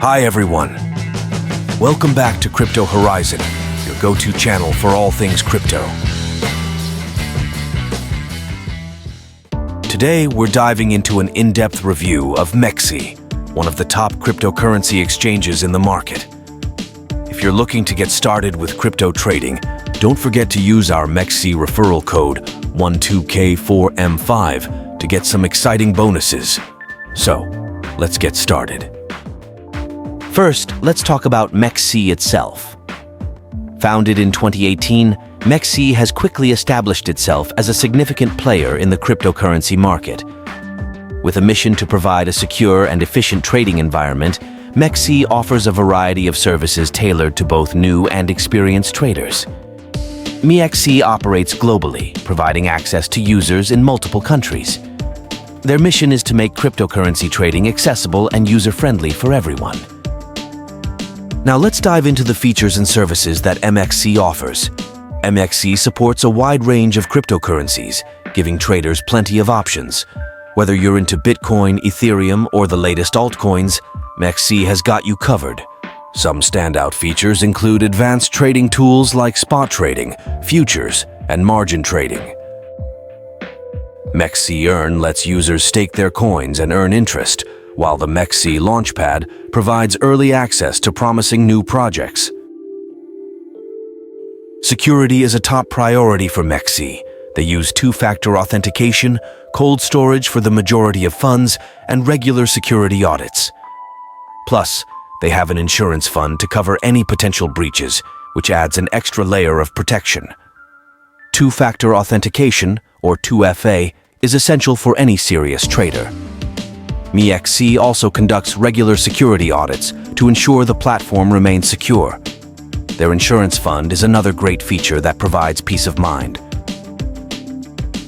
Hi everyone. Welcome back to Crypto Horizon, your go-to channel for all things crypto. Today, we're diving into an in-depth review of Mexc, one of the top cryptocurrency exchanges in the market. If you're looking to get started with crypto trading, don't forget to use our Mexc referral code 12K4M5 to get some exciting bonuses. So, let's get started. First, let's talk about Mexc itself. Founded in 2018, Mexc has quickly established itself as a significant player in the cryptocurrency market. With a mission to provide a secure and efficient trading environment, Mexc offers a variety of services tailored to both new and experienced traders. Mexc operates globally, providing access to users in multiple countries. Their mission is to make cryptocurrency trading accessible and user-friendly for everyone. Now let's dive into the features and services that Mexc offers. Mexc supports a wide range of cryptocurrencies, giving traders plenty of options. Whether you're into Bitcoin, Ethereum, or the latest altcoins, Mexc has got you covered. Some standout features include advanced trading tools like spot trading, futures, and margin trading. Mexc Earn lets users stake their coins and earn interest, while the Mexc Launchpad provides early access to promising new projects. Security is a top priority for Mexc. They use two-factor authentication, cold storage for the majority of funds, and regular security audits. Plus, they have an insurance fund to cover any potential breaches, which adds an extra layer of protection. Two-factor authentication, or 2FA, is essential for any serious trader. Mexc also conducts regular security audits to ensure the platform remains secure. Their insurance fund is another great feature that provides peace of mind.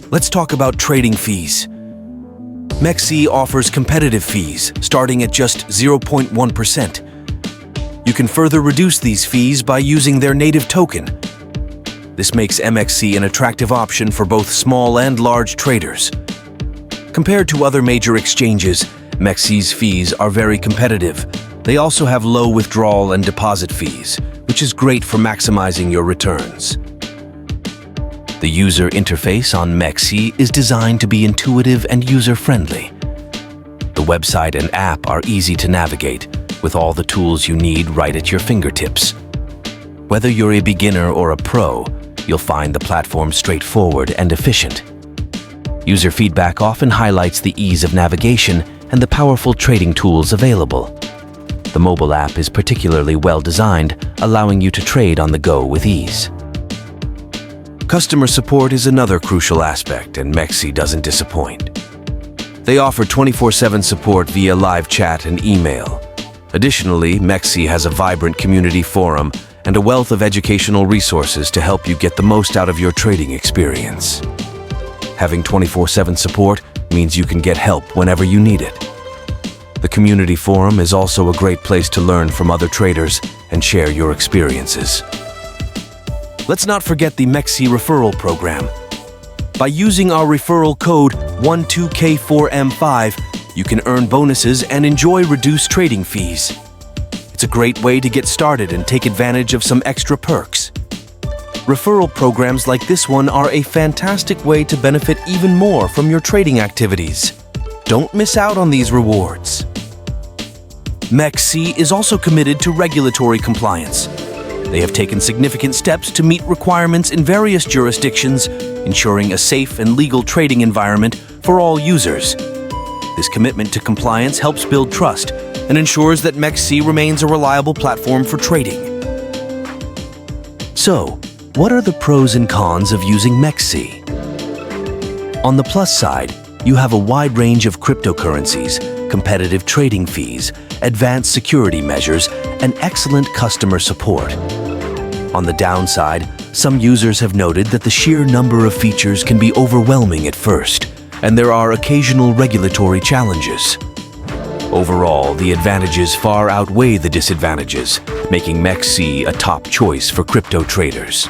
Let's talk about trading fees. Mexc offers competitive fees starting at just 0.1%. You can further reduce these fees by using their native token. This makes Mexc an attractive option for both small and large traders. Compared to other major exchanges, Mexc's fees are very competitive. They also have low withdrawal and deposit fees, which is great for maximizing your returns. The user interface on Mexc is designed to be intuitive and user-friendly. The website and app are easy to navigate, with all the tools you need right at your fingertips. Whether you're a beginner or a pro, you'll find the platform straightforward and efficient. User feedback often highlights the ease of navigation and the powerful trading tools available. The mobile app is particularly well designed, allowing you to trade on the go with ease. Customer support is another crucial aspect, and Mexc doesn't disappoint. They offer 24/7 support via live chat and email. Additionally, Mexc has a vibrant community forum and a wealth of educational resources to help you get the most out of your trading experience. Having 24/7 support means you can get help whenever you need it. The community forum is also a great place to learn from other traders and share your experiences. Let's not forget the Mexc referral program. By using our referral code 12K4M5, you can earn bonuses and enjoy reduced trading fees. It's a great way to get started and take advantage of some extra perks. Referral programs like this one are a fantastic way to benefit even more from your trading activities. Don't miss out on these rewards. Mexc is also committed to regulatory compliance. They have taken significant steps to meet requirements in various jurisdictions, ensuring a safe and legal trading environment for all users. This commitment to compliance helps build trust and ensures that Mexc remains a reliable platform for trading. So, what are the pros and cons of using Mexc? On the plus side, you have a wide range of cryptocurrencies, competitive trading fees, advanced security measures, and excellent customer support. On the downside, some users have noted that the sheer number of features can be overwhelming at first, and there are occasional regulatory challenges. Overall, the advantages far outweigh the disadvantages, making Mexc a top choice for crypto traders.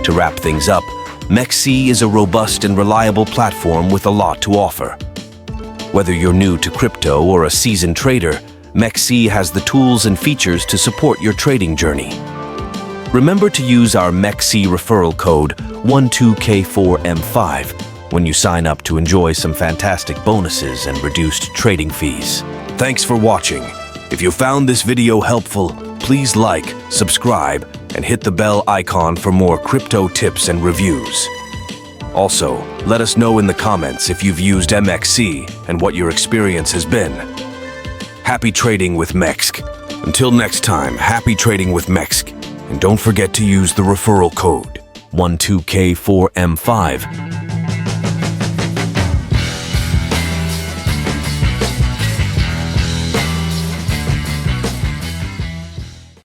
To wrap things up, Mexc is a robust and reliable platform with a lot to offer. Whether you're new to crypto or a seasoned trader, Mexc has the tools and features to support your trading journey. Remember to use our Mexc referral code 12K4M5 when you sign up to enjoy some fantastic bonuses and reduced trading fees. Thanks for watching. If you found this video helpful, please like, subscribe, and hit the bell icon for more crypto tips and reviews. Also, let us know in the comments if you've used Mexc and what your experience has been. Happy trading with Mexc. Until next time, happy trading with Mexc. And don't forget to use the referral code 12K4M5